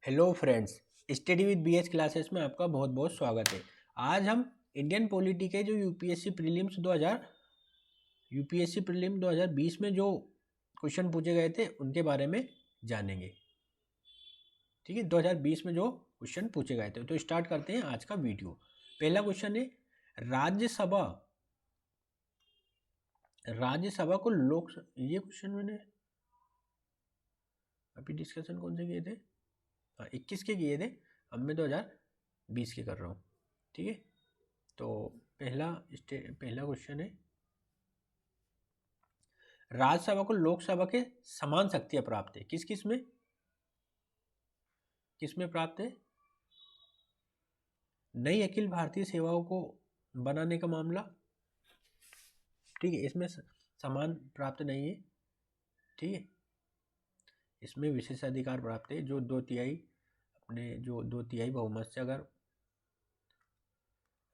Hello friends, study with BH classes में आपका बहुत बहुत स्वागत है। आज हम इंडियन पॉलिटी के जो यूपीएससी प्रीलिम 2020 में जो क्वेश्चन पूछे गए थे उनके बारे में जानेंगे। ठीक है, 2020 में जो क्वेश्चन पूछे गए थे, तो स्टार्ट करते हैं आज का वीडियो। पहला क्वेश्चन है, राज्यसभा को ये क्वेश्चन मैंने अभी डिस्कशन कौन से किए थे? 21 के किए थे। अब मैं 2020 के कर रहा हूँ। ठीक है, तो पहला क्वेश्चन है, राज्यसभा को लोकसभा के समान शक्तियां प्राप्त है। किसमें प्राप्त है? नई अखिल भारतीय सेवाओं को बनाने का मामला। ठीक है, इसमें समान प्राप्त नहीं है। ठीक है, इसमें विशेषाधिकार प्राप्त है, जो दो तिहाई बहुमत से अगर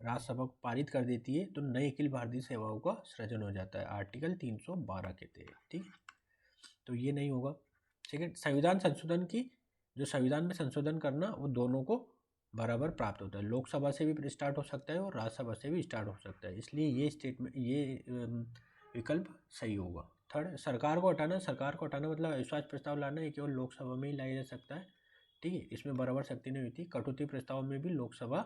राज्यसभा को पारित कर देती है तो नई अखिल भारतीय सेवाओं का सृजन हो जाता है, आर्टिकल 312 के तहत। ठीक है, तो ये नहीं होगा। सेकंड, संविधान में संशोधन करना, वो दोनों को बराबर प्राप्त होता है। लोकसभा से भी स्टार्ट हो सकता है और राज्यसभा से भी स्टार्ट हो सकता है, इसलिए ये विकल्प सही होगा। थर्ड, सरकार को हटाना मतलब अविश्वास प्रस्ताव लाना, ये केवल लोकसभा में ही लाया जा सकता है। ठीक है, इसमें बराबर शक्ति नहीं होती। कटौती प्रस्ताव में भी लोकसभा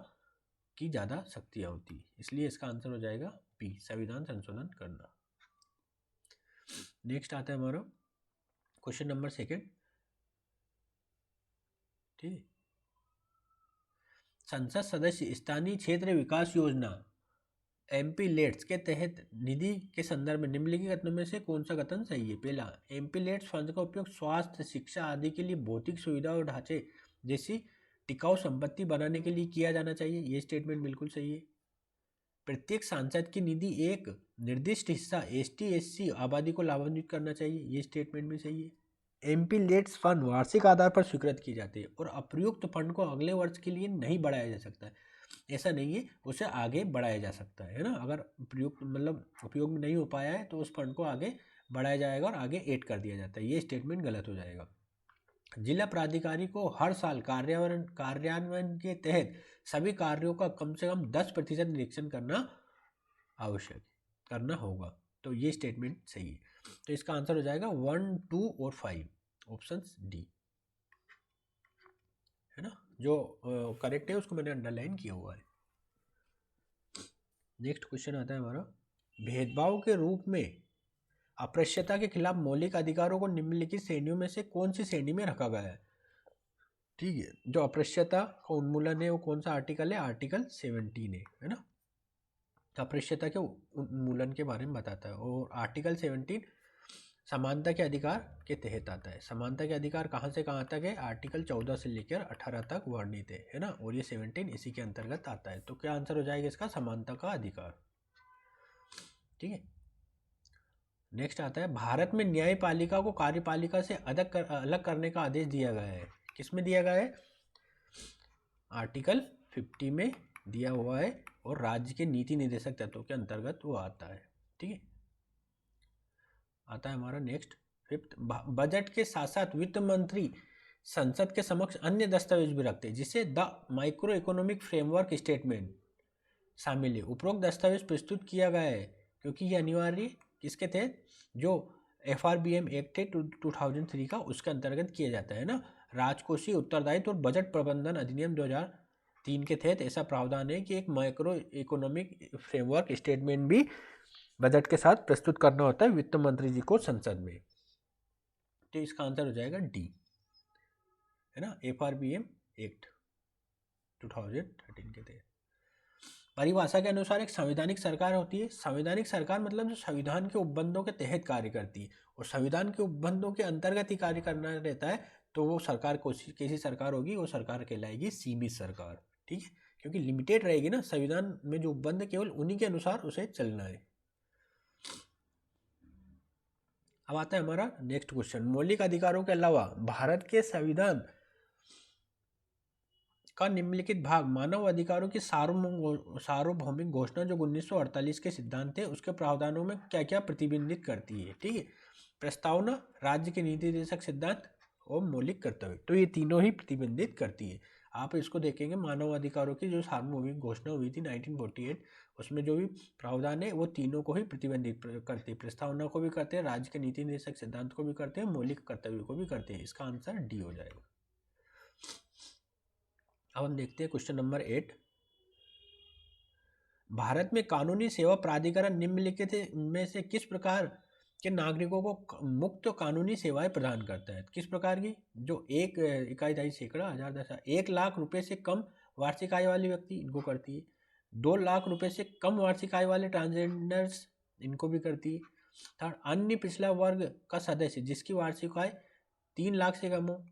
की ज़्यादा शक्तियाँ होती है, इसलिए इसका आंसर हो जाएगा बी, संविधान संशोधन करना। नेक्स्ट आता है हमारा क्वेश्चन नंबर सेकंड। ठीक है, संसद सदस्य स्थानीय क्षेत्र विकास योजना एमपी लेट्स के तहत निधि के संदर्भ में निम्नलिखित कथनों में से कौन सा कथन सही है? पहला, एमपी लेट्स फंड का उपयोग स्वास्थ्य, शिक्षा आदि के लिए भौतिक सुविधा और ढांचे जैसी टिकाऊ संपत्ति बनाने के लिए किया जाना चाहिए। ये स्टेटमेंट बिल्कुल सही है। प्रत्येक सांसद की निधि एक निर्दिष्ट हिस्सा एसटी एससी आबादी को लाभान्वित करना चाहिए। ये स्टेटमेंट भी सही है। एमपी लेट्स फंड वार्षिक आधार पर स्वीकृत की जाती है और अप्रयुक्त फंड को अगले वर्ष के लिए नहीं बढ़ाया जा सकता है। ऐसा नहीं है, उसे आगे बढ़ाया जा सकता है ना। अगर प्रयुक्त मतलब उपयोग में नहीं हो पाया है तो उस फंड को आगे बढ़ाया जाएगा और आगे ऐड कर दिया जाता है। ये स्टेटमेंट गलत हो जाएगा। जिला प्राधिकारी को हर साल कार्यान्वयन के तहत सभी कार्यों का कम से कम 10% निरीक्षण करना होगा। तो ये स्टेटमेंट सही है। तो इसका आंसर हो जाएगा 1, 2 और 5, ऑप्शन डी है ना। जो करेक्ट है उसको मैंने अंडरलाइन किया हुआ है। नेक्स्ट क्वेश्चन आता है हमारा, भेदभाव के रूप में अस्पृश्यता के खिलाफ मौलिक अधिकारों को निम्नलिखित श्रेणियों में से कौन सी श्रेणी में रखा गया है? ठीक है, जो अस्पृश्यता का उन्मूलन है वो कौन सा आर्टिकल है? आर्टिकल 17 है ना। अस्पृश्यता के उन्मूलन के बारे में बताता है। और आर्टिकल 17 समानता के अधिकार के तहत आता है। समानता के अधिकार कहाँ से कहाँ तक है? आर्टिकल 14 से लेकर 18 तक वर्णित है ना। और ये 17 इसी के अंतर्गत आता है। तो क्या आंसर हो जाएगा इसका? समानता का अधिकार। ठीक है, नेक्स्ट आता है, भारत में न्यायपालिका को कार्यपालिका से अलग करने का आदेश दिया गया है। किसमें दिया गया है? आर्टिकल 50 में दिया हुआ है और राज्य के नीति निर्देशक तत्वों के अंतर्गत वो आता है। ठीक है, आता है हमारा नेक्स्ट फिफ्थ, बजट के साथ साथ वित्त मंत्री संसद के समक्ष अन्य दस्तावेज भी रखते हैं जिसे the micro economic framework statement शामिल है। उपरोक्त दस्तावेज प्रस्तुत किया गया है क्योंकि ये अनिवार्य किसके तहत? जो FRBM एक्ट है 2003 का, उसके अंतर्गत किया जाता है ना। राजकोषीय उत्तरदायित्व और बजट प्रबंधन अधिनियम 2003 के तहत ऐसा प्रावधान है कि एक माइक्रो इकोनॉमिक फ्रेमवर्क स्टेटमेंट भी बजट के साथ प्रस्तुत करना होता है वित्त मंत्री जी को संसद में। तो इसका आंसर हो जाएगा डी, है ना। FRBM एक्ट 2013 के तहत। परिभाषा के अनुसार एक संवैधानिक सरकार होती है। संवैधानिक सरकार मतलब जो संविधान के उपबंधों के तहत कार्य करती है, और संविधान के उपबंधों के अंतर्गत ही कार्य करना रहता है, तो वो सरकार कैसी सरकार होगी? वो सरकार कहलाएगी सीमित सरकार। ठीक है, क्योंकि लिमिटेड रहेगी ना, संविधान में जो उपबंध केवल उन्हीं के अनुसार उसे चलना है। अब आता है हमारा नेक्स्ट क्वेश्चन, मौलिक अधिकारों के अलावा भारत के संविधान का निम्नलिखित भाग मानव अधिकारों की सार्वभौमिक घोषणा जो 1948 के सिद्धांत थे उसके प्रावधानों में क्या क्या प्रतिबिंबित करती है? ठीक है, प्रस्तावना, राज्य के नीति निर्देशक सिद्धांत और मौलिक कर्तव्य, तो ये तीनों ही प्रतिबंधित करती है। आप इसको देखेंगे मानव अधिकारों की जो सार्वभौमिक घोषणा हुई थी 1948, उसमें जो भी प्रावधान है वो तीनों को ही प्रतिबंधित करते हैं, प्रस्तावना को भी करते हैं, राज्य के नीति निर्देशक सिद्धांत को भी करते हैं, मौलिक कर्तव्य को भी करते हैं। इसका आंसर डी हो जाएगा। अब हम देखते हैं क्वेश्चन नंबर 8। भारत में कानूनी सेवा प्राधिकरण निम्नलिखित में से किस प्रकार के नागरिकों को मुक्त कानूनी सेवाएं प्रदान करता है? किस प्रकार की? जो एक इकाई दहाई सैकड़ा हजार दस 1,00,000 रुपए से कम वार्षिक आय वाले व्यक्ति इनको करती है, 2,00,000 रुपए से कम वार्षिक आय वाले ट्रांसजेंडर्स इनको भी करती है। थर्ड, अन्य पिछड़ा वर्ग का सदस्य जिसकी वार्षिक आय 3,00,000 से कम हो,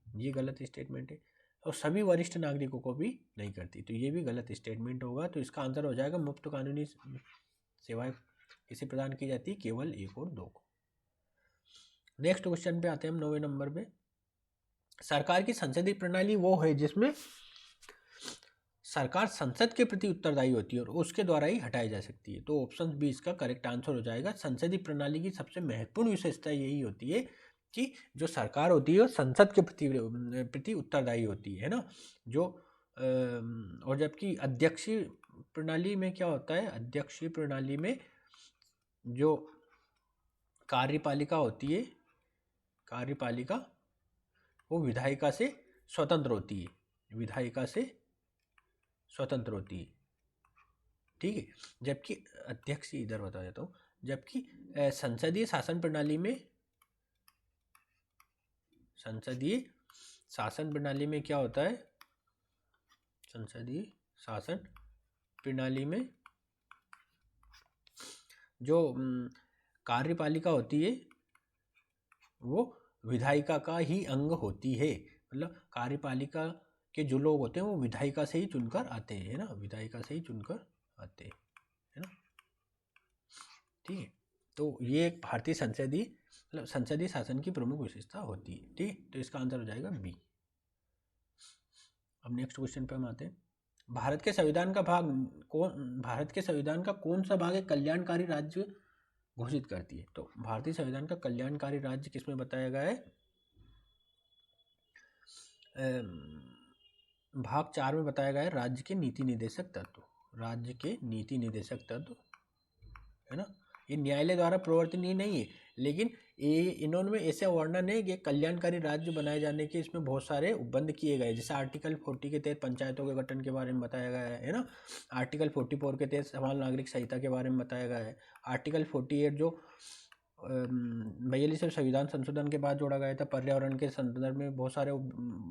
ये गलत स्टेटमेंट है। और सभी वरिष्ठ नागरिकों को भी नहीं करती, तो ये भी गलत स्टेटमेंट होगा। तो इसका आंसर हो जाएगा मुफ्त कानूनी सेवाएं किसे प्रदान की जाती है? केवल 1 और 2 को। नेक्स्ट क्वेश्चन पे आते हैं हम 9वें नंबर पे। सरकार की संसदीय प्रणाली वो है जिसमें सरकार संसद के प्रति उत्तरदायी होती है और उसके द्वारा ही हटाई जा सकती है। तो ऑप्शन बी इसका करेक्ट आंसर हो जाएगा। संसदीय प्रणाली की सबसे महत्वपूर्ण विशेषता यही होती है कि जो सरकार होती है वो संसद के प्रति उत्तरदायी होती है ना। जो और जबकि अध्यक्षीय प्रणाली में क्या होता है? अध्यक्षीय प्रणाली में जो कार्यपालिका होती है, कार्यपालिका वो विधायिका से स्वतंत्र होती है, विधायिका से स्वतंत्र होती है, ठीक है। जबकि अध्यक्ष इधर बता देता हूँ, जबकि संसदीय शासन प्रणाली में, संसदीय शासन प्रणाली में क्या होता है? संसदीय शासन प्रणाली में जो कार्यपालिका होती है वो विधायिका का ही अंग होती है। मतलब कार्यपालिका के जो लोग होते हैं वो विधायिका से ही चुनकर आते हैं, है ना, विधायिका से ही चुनकर आते हैं, है ना, ठीक है। तो ये एक भारतीय संसदीय मतलब संसदीय शासन की प्रमुख विशेषता होती है, ठीक है। तो इसका आंसर हो जाएगा बी। अब नेक्स्ट क्वेश्चन पे हम आते हैं। भारत के संविधान का भाग कौन, भारत के संविधान का कौन सा भाग एक कल्याणकारी राज्य घोषित करती है? तो भारतीय संविधान का कल्याणकारी राज्य किसमें बताया गया है? भाग 4 में बताया गया है राज्य के नीति निर्देशक तत्व, राज्य के नीति निर्देशक तत्व, है ना। ये न्यायालय द्वारा प्रवर्तनीय नहीं है, लेकिन ये इन्होंने ऐसे वर्णन है कि कल्याणकारी राज्य बनाए जाने के इसमें बहुत सारे उपबंध किए गए। जैसे आर्टिकल 40 के तहत पंचायतों के गठन के बारे में बताया गया है ना। आर्टिकल 44 के तहत समान नागरिक संहिता के बारे में बताया गया है। आर्टिकल 48 जो 42वें संविधान संशोधन के बाद जोड़ा गया था, पर्यावरण के संदर्भ में बहुत सारे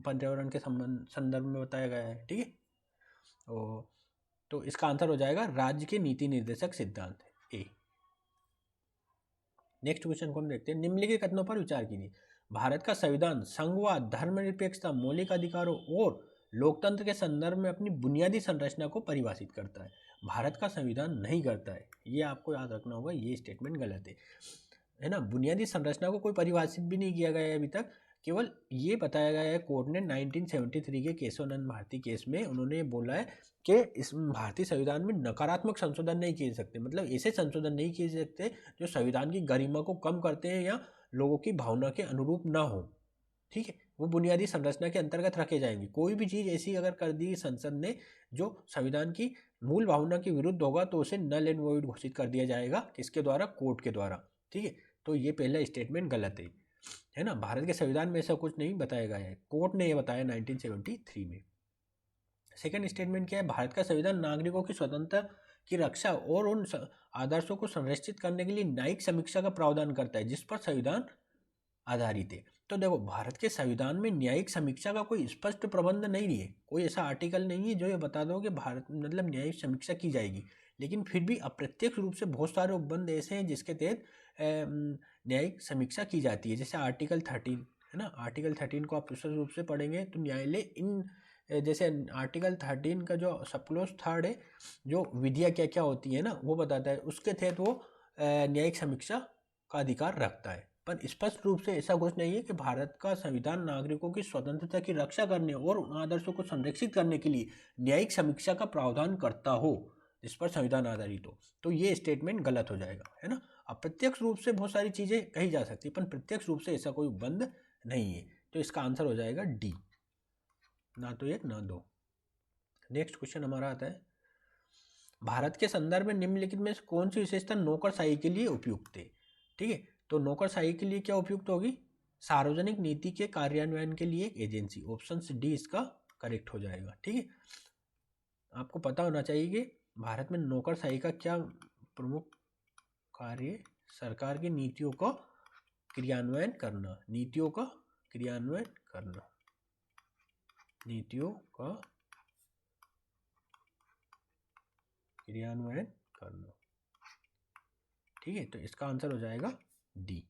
पर्यावरण के संदर्भ में बताया गया है, ठीक है। तो इसका आंसर हो जाएगा राज्य के नीति निर्देशक सिद्धांत ए। नेक्स्ट क्वेश्चन को हम देखते हैं। निम्नलिखित कथनों पर विचार कीजिए। भारत का संविधान संघवाद, धर्मनिरपेक्षता, मौलिक अधिकारों और लोकतंत्र के संदर्भ में अपनी बुनियादी संरचना को परिभाषित करता है। भारत का संविधान नहीं करता है, ये आपको याद रखना होगा, ये स्टेटमेंट गलत है ना। बुनियादी संरचना को कोई परिभाषित भी नहीं किया गया है अभी तक, केवल ये बताया गया है कोर्ट ने 1973 के केशवानंद भारती केस में उन्होंने बोला है कि इस भारतीय संविधान में नकारात्मक संशोधन नहीं किए सकते, मतलब ऐसे संशोधन नहीं किए सकते जो संविधान की गरिमा को कम करते हैं या लोगों की भावना के अनुरूप ना हो, ठीक है। वो बुनियादी संरचना के अंतर्गत रखे जाएंगे। कोई भी चीज़ ऐसी अगर कर दी संसद ने जो संविधान की मूल भावना के विरुद्ध होगा तो उसे नल एंड वॉइड घोषित कर दिया जाएगा, किसके द्वारा? कोर्ट के द्वारा, ठीक है। तो ये पहला स्टेटमेंट गलत है ना। भारत के संविधान में ऐसा कुछ नहीं बताया गया है, कोर्ट ने ये बताया 1973 में। सेकंड स्टेटमेंट क्या है? भारत का संविधान नागरिकों की स्वतंत्रता की रक्षा और उन आदर्शों को संरक्षित करने के लिए न्यायिक समीक्षा का प्रावधान करता है जिस पर संविधान आधारित है। तो देखो, भारत के संविधान में न्यायिक समीक्षा का कोई स्पष्ट प्रबंध नहीं है, कोई ऐसा आर्टिकल नहीं है जो ये बता दो कि भारत मतलब न्यायिक समीक्षा की जाएगी, लेकिन फिर भी अप्रत्यक्ष रूप से बहुत सारे उपबंध ऐसे हैं जिसके तहत न्यायिक समीक्षा की जाती है। जैसे आर्टिकल 13 है ना, आर्टिकल 13 को आप विशेष रूप से पढ़ेंगे तो न्यायालय इन जैसे आर्टिकल 13 का जो सब क्लॉज 3 है, जो विधियाँ क्या क्या होती है ना वो बताता है, उसके तहत वो न्यायिक समीक्षा का अधिकार रखता है। पर स्पष्ट रूप से ऐसा कुछ नहीं है कि भारत का संविधान नागरिकों की स्वतंत्रता की रक्षा करने और उन आदर्शों को संरक्षित करने के लिए न्यायिक समीक्षा का प्रावधान करता हो जिस पर संविधान आधारित हो। तो ये स्टेटमेंट गलत हो जाएगा, है ना। अप्रत्यक्ष रूप से बहुत सारी चीज़ें कही जा सकती है पर प्रत्यक्ष रूप से ऐसा कोई उपबंध नहीं है, तो इसका आंसर हो जाएगा डी, ना तो 1 ना 2। नेक्स्ट क्वेश्चन हमारा आता है, भारत के संदर्भ में निम्नलिखित में से कौन सी विशेषता नौकरशाही के लिए उपयुक्त है? ठीक है, तो नौकरशाही के लिए क्या उपयुक्त होगी? सार्वजनिक नीति के कार्यान्वयन के लिए एक एजेंसी। ऑप्शन डी इसका करेक्ट हो जाएगा। ठीक है, आपको पता होना चाहिए कि भारत में नौकरशाही का क्या प्रमुख कार्य, सरकार की नीतियों का क्रियान्वयन करना, नीतियों का क्रियान्वयन करना, नीतियों का क्रियान्वयन करना। ठीक है, तो इसका आंसर हो जाएगा डी।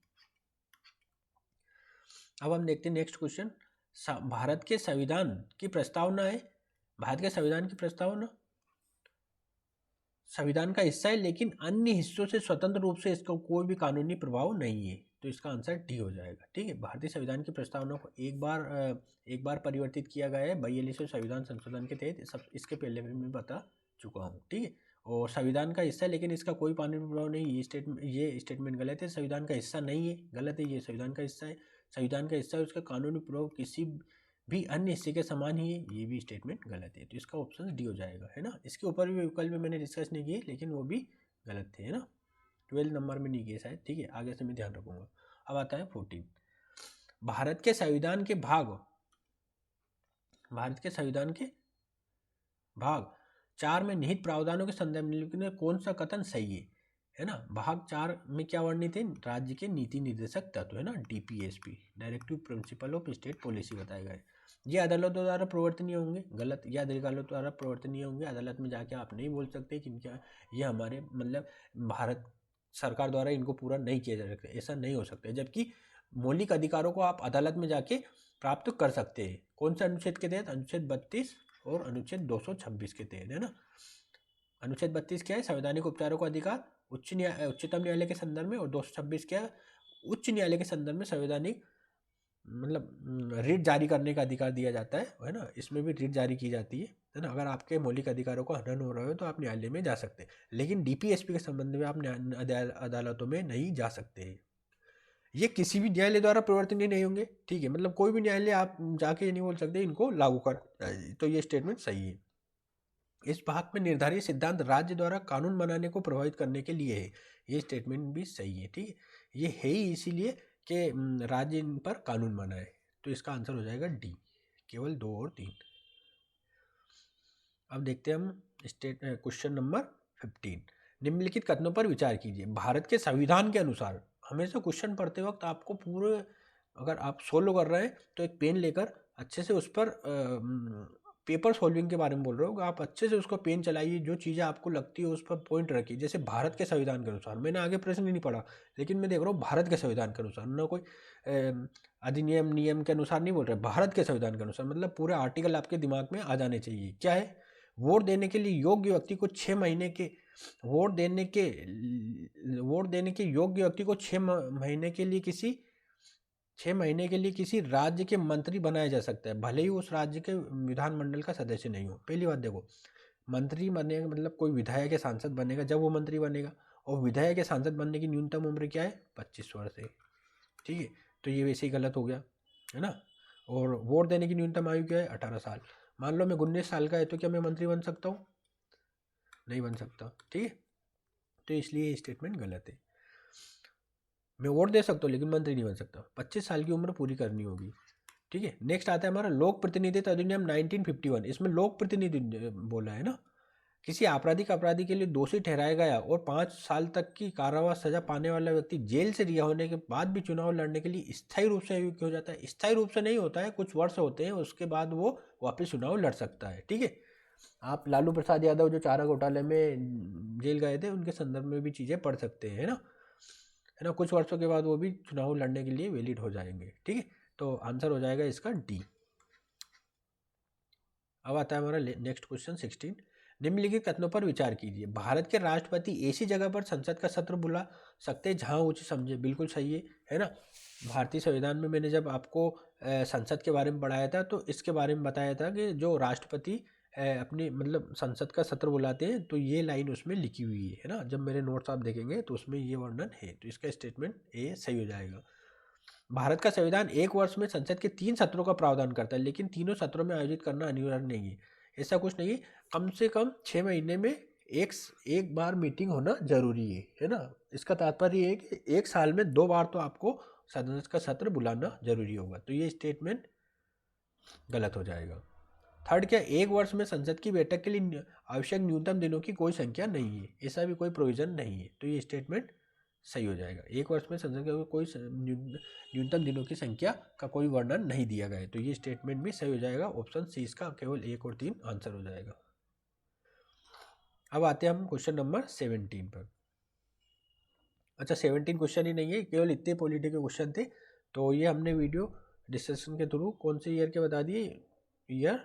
अब हम देखते हैं नेक्स्ट क्वेश्चन, भारत के संविधान की प्रस्तावना है। भारत के संविधान की प्रस्तावना संविधान का हिस्सा है, लेकिन अन्य हिस्सों से स्वतंत्र रूप से इसका कोई भी कानूनी प्रभाव नहीं है, तो इसका आंसर डी हो जाएगा। ठीक है, भारतीय संविधान की प्रस्तावना को एक बार परिवर्तित किया गया है 42वें संविधान संशोधन के तहत, सब इसके पहले भी मैं बता चुका हूँ। ठीक है, और संविधान का हिस्सा है लेकिन इसका कोई कानूनी प्रभाव नहीं, ये स्टेटमेंट गलत है। संविधान का हिस्सा नहीं है, गलत है, ये संविधान का हिस्सा है। संविधान का हिस्सा है, उसका कानूनी प्रभाव किसी भी अन्य हिस्से के समान ही है, ये भी स्टेटमेंट गलत है, तो इसका ऑप्शन डी हो जाएगा, है ना। इसके ऊपर भी विकल्प में मैंने डिस्कस नहीं किए, लेकिन वो भी गलत थे, है ना। 12 नंबर में नहीं किए शायद। ठीक है, आगे से मैं ध्यान रखूंगा। अब आता है 14, भारत के संविधान के भाग 4 में निहित प्रावधानों के संदर्भ में कौन सा कथन सही है ना। भाग 4 में क्या वर्णित है? राज्य के नीति निर्देशक तत्व, है ना, DPSP, directive principle of state policy बताए गए। ये अदालतों द्वारा प्रवर्तनीय होंगे, गलत, ये अदालतों द्वारा प्रवर्तनीय होंगे। अदालत में जाके आप नहीं बोल सकते कि क्या ये हमारे मतलब भारत सरकार द्वारा इनको पूरा नहीं किया जा सकता, ऐसा नहीं हो सकता। जबकि मौलिक अधिकारों को आप अदालत में जाके प्राप्त कर सकते हैं। कौन से अनुच्छेद के तहत? अनुच्छेद 32 और अनुच्छेद 226 के तहत, है ना। अनुच्छेद 32 क्या है? संवैधानिक उपचारों का अधिकार उच्चतम न्यायालय के संदर्भ में, और 226 क्या है? उच्च न्यायालय के संदर्भ में संवैधानिक मतलब रिट जारी करने का अधिकार दिया जाता है ना। इसमें भी रिट जारी की जाती है ना। अगर आपके मौलिक अधिकारों को हनन हो रहा हो तो आप न्यायालय में जा सकते हैं, लेकिन डीपीएसपी के संबंध में आप अदालतों में नहीं जा सकते। ये किसी भी न्यायालय द्वारा प्रवर्तनीय नहीं होंगे। ठीक है, मतलब कोई भी न्यायालय आप जाके ये नहीं बोल सकते इनको लागू कर, तो ये स्टेटमेंट सही है। इस भाग में निर्धारित सिद्धांत राज्य द्वारा कानून बनाने को प्रभावित करने के लिए है, ये स्टेटमेंट भी सही है। ठीक है, ये है ही इसीलिए कि राज्य इन पर कानून बनाए, तो इसका आंसर हो जाएगा डी, केवल 2 और 3। अब देखते हैं हम क्वेश्चन नंबर 15, निम्नलिखित कथनों पर विचार कीजिए। भारत के संविधान के अनुसार, हमेशा क्वेश्चन पढ़ते वक्त आपको पूरे, अगर आप सोल्व कर रहे हैं तो एक पेन लेकर अच्छे से उस पर पेपर सॉल्विंग के बारे में बोल रहे हो, आप अच्छे से उसको पेन चलाइए, जो चीज़ें आपको लगती है उस पर पॉइंट रखिए। जैसे भारत के संविधान के अनुसार, मैंने आगे प्रश्न नहीं पढ़ा, लेकिन मैं देख रहा हूँ भारत के संविधान के अनुसार, ना कोई अधिनियम नियम के अनुसार नहीं बोल रहे, भारत के संविधान के अनुसार, मतलब पूरे आर्टिकल आपके दिमाग में आ जाने चाहिए। क्या है? वोट देने के लिए योग्य व्यक्ति को 6 महीने के वोट देने के योग्य व्यक्ति को 6 महीने के लिए किसी राज्य के मंत्री बनाया जा सकता है, भले ही उस राज्य के विधानमंडल का सदस्य नहीं हो। पहली बात देखो, मंत्री बनेगा मतलब कोई विधायक या सांसद बनेगा जब वो मंत्री बनेगा, और विधायक या सांसद बनने की न्यूनतम उम्र क्या है? 25 वर्ष है। ठीक है, तो ये वैसे ही गलत हो गया, है ना। और वोट देने की न्यूनतम आयु क्या है? 18 साल। मान लो मैं 19 साल का है, तो क्या मैं मंत्री बन सकता हूँ? नहीं बन सकता। ठीक है, तो इसलिए ये स्टेटमेंट गलत है। मैं वोट दे सकता हूँ लेकिन मंत्री नहीं बन सकता, 25 साल की उम्र पूरी करनी होगी। ठीक है, नेक्स्ट आता है हमारा लोक प्रतिनिधित्व अधिनियम 1951। इसमें लोक प्रतिनिधि बोला है ना, किसी आपराधिक अपराधी के लिए दोषी ठहराया गया और 5 साल तक की कारावास सजा पाने वाला व्यक्ति जेल से रिहा होने के बाद भी चुनाव लड़ने के लिए स्थायी रूप से अयोग्य हो जाता है। स्थायी रूप से नहीं होता है, कुछ वर्ष होते हैं, उसके बाद वो वापस चुनाव लड़ सकता है। ठीक है, आप लालू प्रसाद यादव जो चारा घोटाले में जेल गए थे, उनके संदर्भ में भी चीज़ें पढ़ सकते हैं, है ना। कुछ वर्षों के बाद वो भी चुनाव लड़ने के लिए वैलिड हो जाएंगे। ठीक है, तो आंसर हो जाएगा इसका डी। अब आता है हमारा नेक्स्ट क्वेश्चन 16, निम्नलिखित कथनों पर विचार कीजिए। भारत के राष्ट्रपति ऐसी जगह पर संसद का सत्र बुला सकते हैं जहां उचित समझे। बिल्कुल सही है ना। भारतीय संविधान में मैंने जब आपको संसद के बारे में पढ़ाया था तो इसके बारे में बताया था कि जो राष्ट्रपति अपनी मतलब संसद का सत्र बुलाते हैं, तो ये लाइन उसमें लिखी हुई है ना। जब मेरे नोट्स आप देखेंगे तो उसमें ये वर्णन है, तो इसका स्टेटमेंट ए सही हो जाएगा। भारत का संविधान एक वर्ष में संसद के 3 सत्रों का प्रावधान करता है, लेकिन तीनों सत्रों में आयोजित करना अनिवार्य नहीं है। ऐसा कुछ नहीं है, कम से कम 6 महीने में एक बार मीटिंग होना जरूरी है ना। इसका तात्पर्य ये है कि एक साल में 2 बार तो आपको संसद का सत्र बुलाना जरूरी होगा। तो ये स्टेटमेंट गलत हो जाएगा। थर्ड क्या, एक वर्ष में संसद की बैठक के लिए आवश्यक न्यूनतम दिनों की कोई संख्या नहीं है, ऐसा भी कोई प्रोविजन नहीं है। तो ये स्टेटमेंट सही हो जाएगा। एक वर्ष में संसद का कोई न्यूनतम दिनों की संख्या का कोई वर्णन नहीं दिया गया है, तो ये स्टेटमेंट भी सही हो जाएगा। ऑप्शन सी इसका केवल 1 और 3 आंसर हो जाएगा। अब आते हैं हम क्वेश्चन नंबर 17 पर। अच्छा, 17 क्वेश्चन ही नहीं है, केवल इतने पॉलिटी के क्वेश्चन थे। तो ये हमने वीडियो डिस्कशन के थ्रू कौन से ईयर के बता दिए, ईयर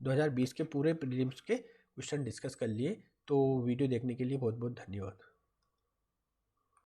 2020 के पूरे प्रीलिम्स के क्वेश्चन डिस्कस कर लिए। तो वीडियो देखने के लिए बहुत बहुत धन्यवाद।